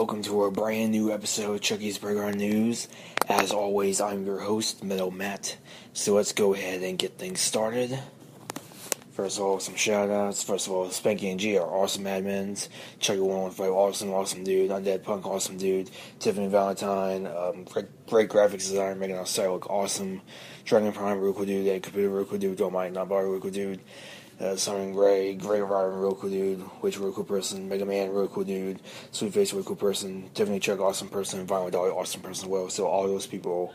welcome to a brand new episode of Chucky's Burger News. As always, I'm your host, Meadow Matt. So let's go ahead and get things started. First of all, some shoutouts. First of all, Spanky and G are awesome admins. Chucky 115, awesome dude. Undead Punk, awesome dude. Tiffany Valentine, great graphics designer, making our site look awesome. Dragon Prime, real cool dude. A Computer, real cool dude. Don't mind, not bar, real cool dude. Simon Gray, Greg Ryder, real cool dude. Witch, real cool person. Mega Man, real cool dude. Sweetface, real cool person. Tiffany Chuck, awesome person. Violent Dolly, awesome person as well. So all those people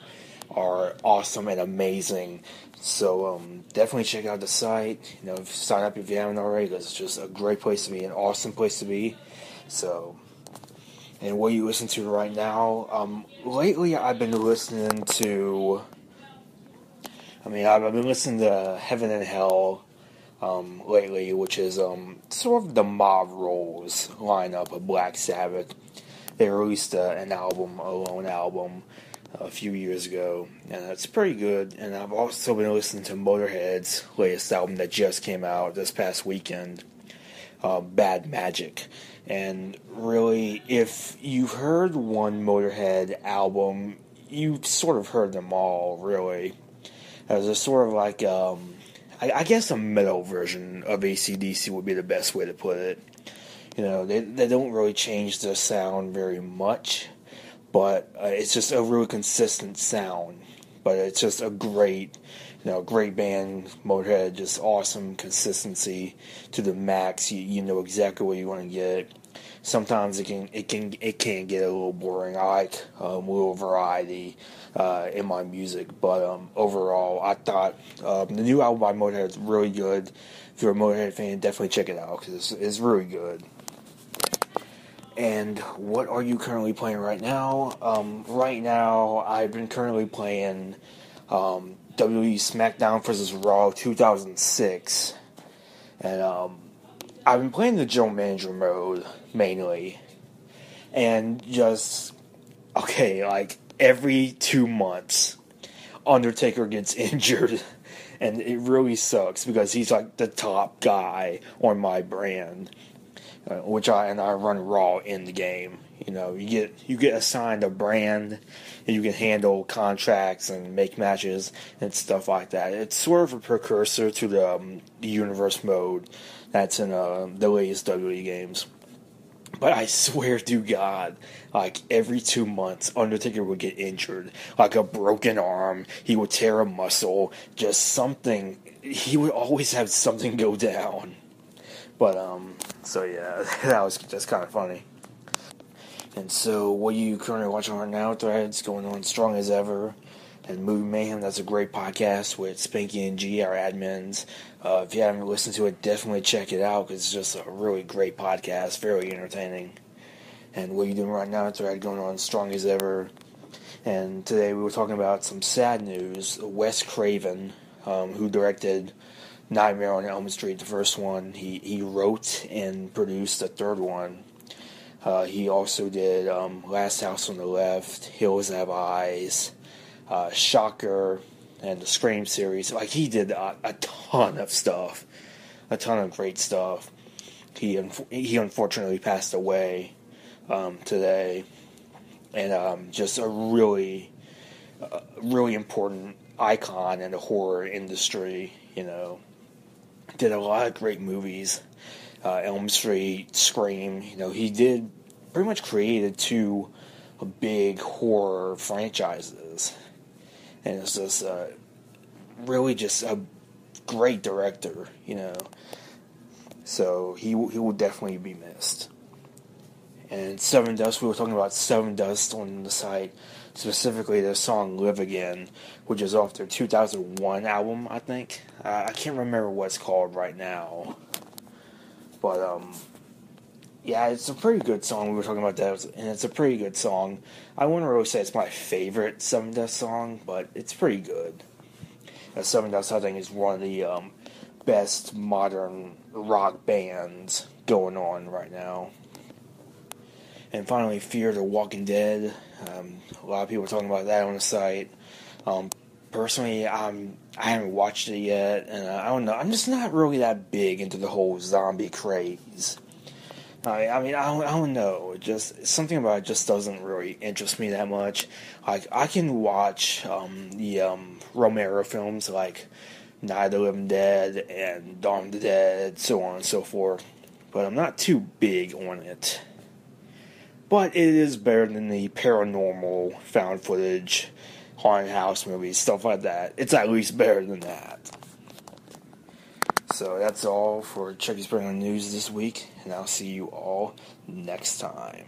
are awesome and amazing. So definitely check out the site. Sign up if you haven't already, because it's just a great place to be, an awesome place to be. So, and what you listen to right now? Lately I've been listening to. I've been listening to Heaven and Hell. Lately, which is sort of the Mob Rolls lineup of Black Sabbath. They released an album, a lone album, a few years ago, and it's pretty good. And I've also been listening to Motorhead's latest album that just came out this past weekend, Bad Magic. And really, if you've heard one Motorhead album, you've sort of heard them all, really. There's sort of like I guess a metal version of AC/DC would be the best way to put it. They don't really change the sound very much, but it's just a really consistent sound. But it's just a great band, Motorhead, just awesome consistency to the max. You know exactly what you want to get. Sometimes it can get a little boring. I like a little variety in my music, but overall, I thought the new album by Motorhead is really good. If you're a Motorhead fan, definitely check it out, because it's really good. And what are you currently playing right now? Right now, I've been currently playing WWE SmackDown vs. Raw 2006, and I've been playing the General Manager mode, mainly. And just, every 2 months, Undertaker gets injured. And it really sucks, because he's like the top guy on my brand. I run Raw in the game. You get assigned a brand, and you can handle contracts and make matches and stuff like that. It's sort of a precursor to the Universe mode that's in the latest WWE games. But I swear to God, every 2 months, Undertaker would get injured. Like a broken arm, he would tear a muscle, just something. He would always have something go down. But, so yeah, that was just kind of funny. And so, what are you currently watching right now? Threads going on strong as ever. And Movie Mayhem, that's a great podcast with Spanky and G, our admins. If you haven't listened to it, definitely check it out, because it's just a really great podcast, very entertaining. And what are you doing right now? Thread going on strong as ever. And today we were talking about some sad news. Wes Craven, who directed Nightmare on Elm Street, the first one, he wrote and produced the third one. He also did Last House on the Left, Hills Have Eyes, Shocker, and the Scream series. He did a ton of stuff, a ton of great stuff. He unfortunately passed away today, and just a really important icon in the horror industry. Did a lot of great movies, Elm Street, Scream. He did pretty much created two big horror franchises. And it's just really just a great director, So he will definitely be missed. And Sevendust, we were talking about Sevendust on the site, specifically the song Live Again, which is off their 2001 album, I think. I can't remember what it's called right now. But, yeah, it's a pretty good song. We were talking about that, and it's a pretty good song. I wouldn't really say it's my favorite Sevendust song, but it's pretty good. Sevendust, I think, is one of the best modern rock bands going on right now. And finally, Fear the Walking Dead. A lot of people are talking about that on the site. Personally, I haven't watched it yet, and I don't know. I'm just not really that big into the whole zombie craze. I don't know. Just something about it just doesn't really interest me that much. Like, I can watch the Romero films like Night of the Living Dead and Dawn of the Dead, so on and so forth. But I'm not too big on it. But it is better than the paranormal, found footage, haunted house movies, stuff like that. It's at least better than that. So that's all for Chucky's Bring on News this week, and I'll see you all next time.